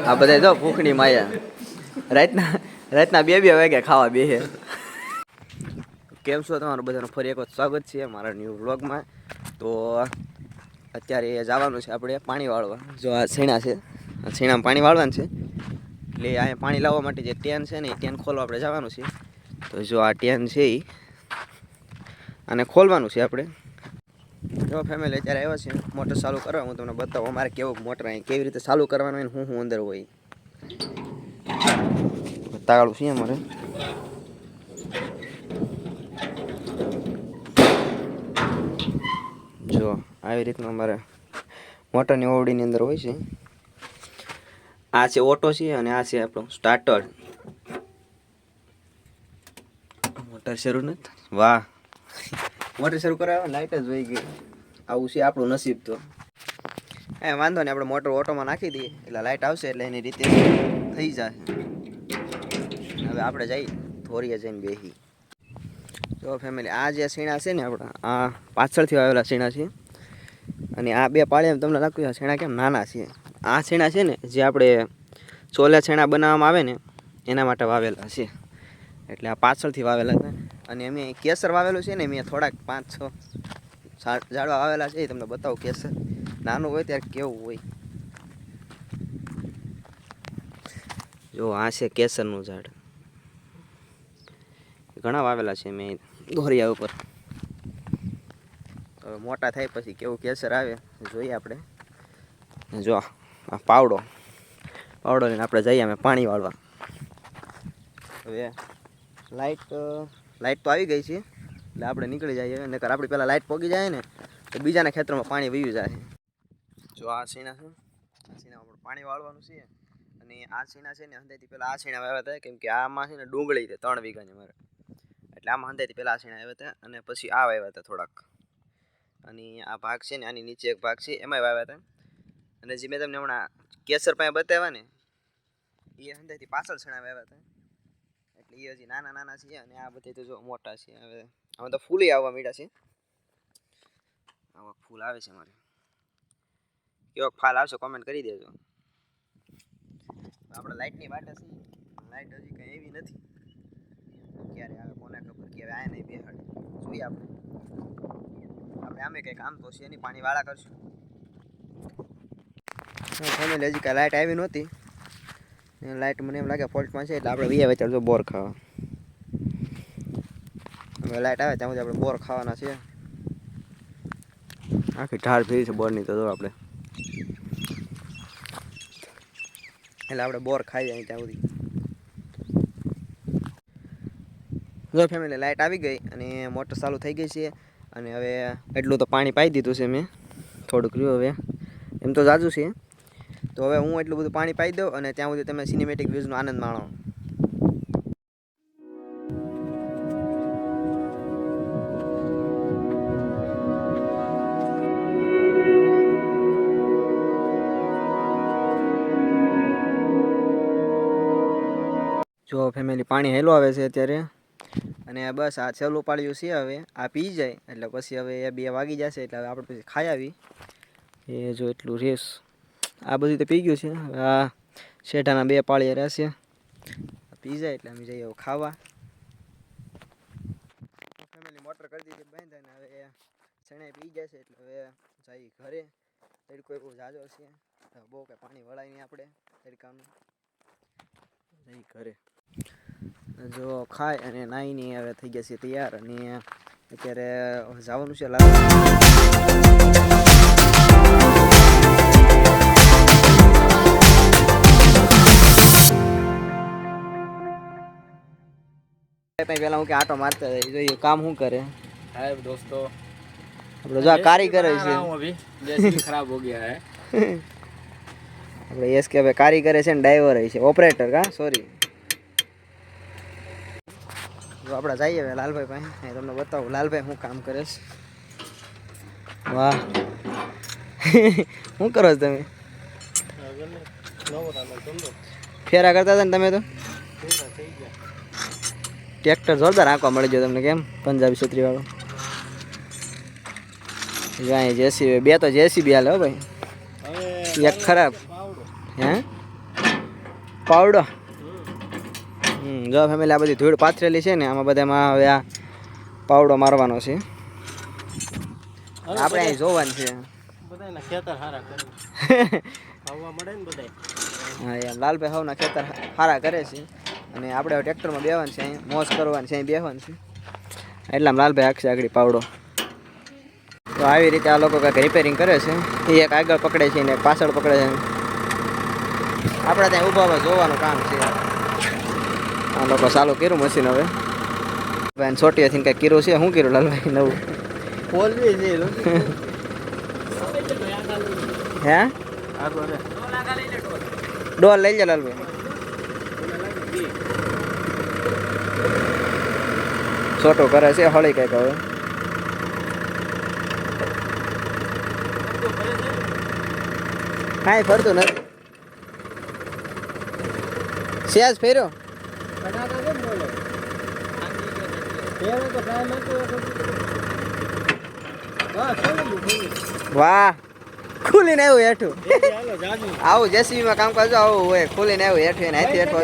આ બધા જો ભૂખની માયા રાતના 2 વાગ્યા ખાવા બેસે. કેમ છો તમારું બધાનું ફરી એક વખત સ્વાગત છે મારા ન્યૂ વ્લોગમાં. તો અત્યારે જવાનું છે આપણે પાણી વાળવા. જો આ છીણા છે, આ છીણામાં પાણી વાળવાનું છે. એટલે અહીંયા પાણી લાવવા માટે જે ટેન છે ને એ ટેન ખોલવા આપણે જવાનું છે. તો જો આ ટેન છે એ આને ખોલવાનું છે આપણે. જો ફેમિલી અત્યારે આવ્યા છે મોટર ચાલુ કરવા. હું તમને બતાવું અમારે કેવું મોટર અહીં કેવી રીતે ચાલુ કરવાનું હોય ને હું અંદર હોય. તાળું છે અમારે. જો આવી રીતનું અમારે મોટરની ઓવડીની અંદર હોય છે. આ છે ઓટો છે અને આ છે આપણો સ્ટાર્ટર. મોટર શરૂ નથી. વાહ, મોટર શરૂ કરાવે લાઇટ જ વહી ગઈ. આવું છે આપણું નસીબ. તો વાંધો નહીં, આપણે મોટર ઓટોમાં નાખી દઈએ એટલે લાઇટ આવશે એટલે એની રીતે થઈ જશે. હવે આપણે જઈએ ધોરીએ જઈને બેસી. તો ફેમિલી આ જે છીણા છે ને આપણા આ પાછળથી આવેલા છીણા છે. અને આ 2 પાળીએ તમને લાગ્યું આ છીણા કેમ નાના છે. આ છીણા છે ને જે આપણે ચોલે છીણા બનાવવામાં આવે ને એના માટે વાવેલા છે. એટલે આ પાછળથી વાવેલા હતા. અને અમે કેસર વાવેલું છે ને મેં થોડાક 5-6 ઝાડવા વાવેલા છે. એ તમને બતાવું કેસર નાનું હોય ત્યારે કેવું હોય. જો આ છે કેસરનું ઝાડ. ઘણા વાવેલા છે મેં દોરિયા ઉપર. હવે મોટા થાય પછી કેવું કેસર આવે જોઈએ આપણે. જો આ પાવડો લઈને આપણે જઈએ અમે પાણી વાળવા. હવે લાઇટ તો આવી ગઈ છે એટલે આપણે નીકળી જઈએ. નકર આપણી પહેલાં લાઇટ પોગી જાય ને તો બીજાના ખેતરમાં પાણી વયું જાય. જો આ સીણા છે, આ સીણામાં પાણી વાળવાનું છે. અને આ સીણા છે ને હંધાઈથી પહેલાં આ સીણા વાવ્યા હતા. કેમ કે આમાં છે ને ડુંગળી છે 3 વીઘાની મારે. એટલે આમાં હંધાઈથી પહેલાં આ સીણા આવ્યા હતા. અને પછી આ વાવ્યા હતા થોડાક. અને આ ભાગ છે ને આની નીચે એક ભાગ છે એમાંય વાવ્યા હતા. અને જે મેં તમને હમણાં કેસર પાસે બતાવ્યા ને એ હંધાઈથી પાછળ સીણા વાવ્યા હતા. એટલે એ હજી નાના છે. અને આ બધા તો જો મોટા છે. હવે આમાં તો ફૂલે આવવા માંડ્યા છે. આવા ફૂલ આવે છે મારે. કેવો ફાલ આવશે કોમેન્ટ કરી દેજો. આપણે લાઇટની વાટ છે. લાઇટ હજી કંઈ એવી નથી. ક્યારે આવે કોને ખબર. કે હવે આ નહીં બેહાડે જોઈએ આપણે આમે કંઈક કામ તો છે નહીં. પાણી વાળા કરશું. ફેમિલી હજી કાંઈ લાઇટ આવી નહોતી. લાઇટ મને એમ લાગે ફોલ્ટમાં છે. એટલે આપણે વીએ વેચાર જો બોર ખાવા. હવે લાઇટ આવે ત્યાં સુધી આપણે બોર ખાવાના છે. આખી ઢાળ ફેરી છે બોરની. તો જો આપણે એટલે આપણે બોર ખાઈ જાય ત્યાં સુધી. જો ફેમિલી લાઇટ આવી ગઈ અને મોટર ચાલુ થઈ ગઈ છે. અને હવે એટલું તો પાણી પાઈ દીધું છે મેં. થોડુંક રહ્યું હવે. એમ તો જાજુ છે. તો હવે હું એટલું બધું પાણી પાઈ દઉં અને ત્યાં સુધી તમે સિનેમેટિક વ્યૂઝનો આનંદ માણો. જો ફેમિલી પાણી હેલો આવે છે અત્યારે. અને બસ આ છેલ્લું પાળ્યું છે. હવે આ પી જાય એટલે પછી હવે 2 વાગી જશે. એટલે હવે આપણે પછી ખાઈ આવી. એ જો એટલું રેસ આ બધું તો પી ગયું છે. આ શેઠાના 2 પાળીએ રહેશે. પી જાય એટલે અમે જઈએ ખાવા. ફેમિલી મોટર કરી દીધી બંધ. અને હવે છેણે પી ગયા છે એટલે હવે જઈ ઘરે. તડકો બહુ ઝાઝો છે. બહુ કંઈ પાણી વળાય નહીં આપણે તડકાનું. જઈ ઘરે જો ખાય અને નાઈને હવે થઈ ગયા છે તૈયાર. અને અત્યારે જવાનું છે પેલા હું કે આટો મારતા જોઈએ કામ શું કરે. हाय दोस्तों, આપણે જો કારીગર છે. अभी जैसे खराब हो गया है. આપણે એસ કે ભાઈ કારીગર છે ને ડ્રાઈવર છે ઓપરેટર. કા સોરી. જો આપણે જઈએ હવે લાલભાઈ પાસે. તમને બતાવું લાલભાઈ શું કામ કરે છે. વાહ શું કરો છો તમે? ફેરા કરતા હતા ને તમે તો. ટ્રેક્ટર જોરદાર આંકવા મળી ગયો તમને. કેમ પંજાબી છત્રી વાળો. જો અહીં જેસીબી બે તો જેસીબી હાલે હો ભાઈ. એક ખરાબ હે પાવડો. જો ફેમિલી આ બધી ધૂળ પાથરેલી છે ને આમાં બધામાં હવે આ પાવડો મારવાનો છે. આપણે અહીં જોવાનું છે. બધાના ખેતર હારા કરે ખાવા મળે ને બધાય. હા એમ લાલભાઈ હવના ખેતર સારા કરે છે અને આપણે હવે ટ્રેક્ટરમાં બેવાનું છે, અહીં મોજ કરવાની છે, અહીં બેસવાનું છે. એટલામાં લાલભાઈ આખશે આગળ પાવડો. તો આવી રીતે આ લોકો કંઈક રિપેરિંગ કરે છે. એ એક આગળ પકડે છે ને એક પાછળ પકડે છે. આપણે ત્યાં ઊભા જોવાનું કામ છે. આ લોકો ચાલુ કર્યું મશીન હવે. ભાઈ છોટીએથી કંઈક કર્યું છે. શું કર્યું લાલભાઈ નવું? બોલવી છે હે ડોલ લઈ જા લાલભાઈ. છોટું કરે છે હળી કંઈક હવે. કાંઈ ફરતું નથી. સેજ ફેર્યો. વાહ ખુલીને આવ્યું હેઠું. આવું જેસીબીમાં કામ કરજો આવું હોય. ખુલીને આવ્યું હેઠું એને હાથે હેઠું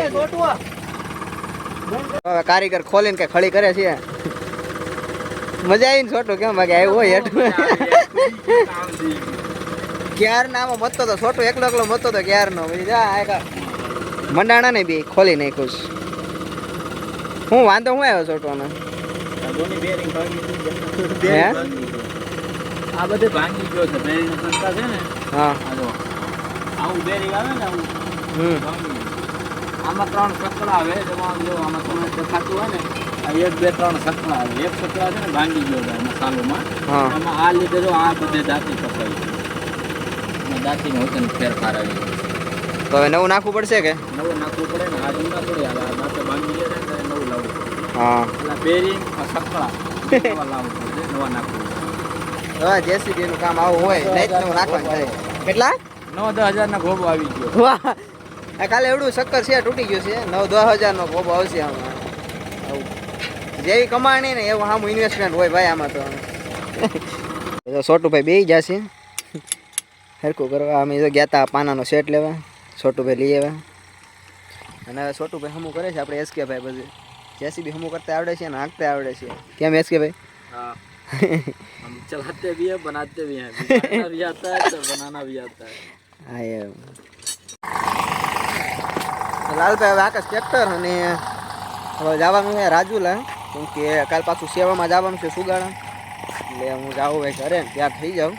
હવે કારીગર ખોલીને કે ખડી કરે છે. મજા આવી ને છોટું કેમ ભાગે આવ્યું હોય હેઠું. ક્યાર ના આમાં મતો તો છોટું એકલો એકલો મતો તો ક્યાર નો પછી જા મંડાણા ને બી ખોલી નાખ્યું. હું વાંધો હું આવ્યો છોટવાનો? આ બધે ભાંગી ગયો છે બેરિંગ કરતા છે ને. હા આવું બેરિંગ આવે ને આવું ભાંગી ગયું. આમાં 3 સકડા આવે જેમાં જો આમાં તમે દેખાતું હોય ને આ 1 2 3 સકડા આવે. એક સકડા છે ને ભાંગી ગયો છે મસાલોમાં. આમાં આ લીધે જો આ બધે દાંતી કપાઈ દાંતીનો હોતન ફેરફાર આવી ગયો. તો હવે નવું નાખવું પડશે કે? નવું નાખવું પડે ને આ જૂના થોડી હાલ આ દાંતે ભાંગી ગયા ને ત્યારે નવું લાવવું પડે. હા એટલે બેરિંગ આ સકડા નવા લાવવું પડે નવા નાખવું પડે. હા જેસીબી નું કામ આવું હોય નહીં નવું નાખવાનું થાય. કેટલા 9-10 હજાર ના ગોબો આવી ગયો. વાહ આ કાલે એવડું શક્કર છે તૂટી ગયું છે. 9-10 હજાર નો ગોબો આવશે આમાં. જેવી કમાણી ને એવું આમ ઇન્વેસ્ટમેન્ટ હોય ભાઈ આમાં તો. છોટુભાઈ બેસી જશે હરકું કરવા. અમે તો ગયા હતા પાનાનો સેટ લેવા. છોટુભાઈ લઈ આવ્યા અને હવે છોટુભાઈ હમું કરે છે. આપણે એસકે ભાઈ બધું જેસીબી હમું કરતા આવડે છે ને હાંકતા આવડે છે. કેમ એસકે ભાઈ? हाँ हम चलाते भी हैं बनाते भी हैं बिगाड़ना भी आता है तो बनाना भी आता है. હા એમ લાલભાઈ હવે આકાશ ટ્રેક્ટર અને હવે જવાનું છે રાજુલા. કેમ કે કાલ પાછું સેવામાં જવાનું છે સુગાડા. એટલે હું જાઉં ભાઈ ઘરે ને ત્યાં થઈ જાઉં.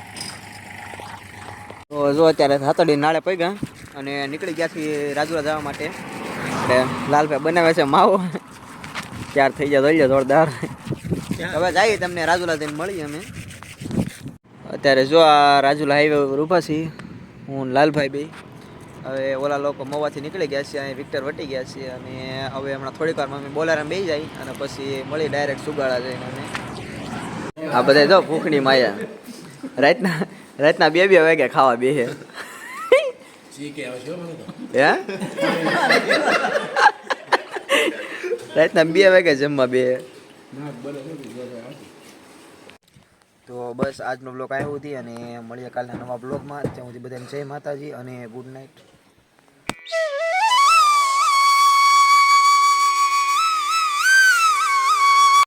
તો જો અત્યારે હાથડી નાળે પગ્યા અને નીકળી ગયાથી રાજુલા જવા માટે. એટલે લાલભાઈ બનાવે છે માવો. ત્યાર થઈ જાય દોડ્યો જોરદાર. હવે જઈએ તમને રાજુલા જઈને મળીએ અમે. અત્યારે જો આ રાજુલા હાઈવે ઉપર ઊભા છીએ હું લાલભાઈ બે. હવે ઓલા લોકો મવાથી નીકળી ગયા છે. અહીં વિક્ટર વટી ગયા છે અને હવે હમણાં થોડીક વારમાં અમે બોલારામ બેસી જાય અને પછી મળી ડાયરેક્ટ સુગાડા જઈને. અને આ બધા જો ભૂખની માયા રાતના 2 વાગે ખાવા બેસે. હે રાતના 2 વાગે જમવા બે. તો બસ આજનો બ્લોગ આવ્યો હતી અને મળીએ કાલના નવા બ્લોગમાં. ત્યાં સુધી બધાને જય માતાજી અને ગુડ નાઇટ.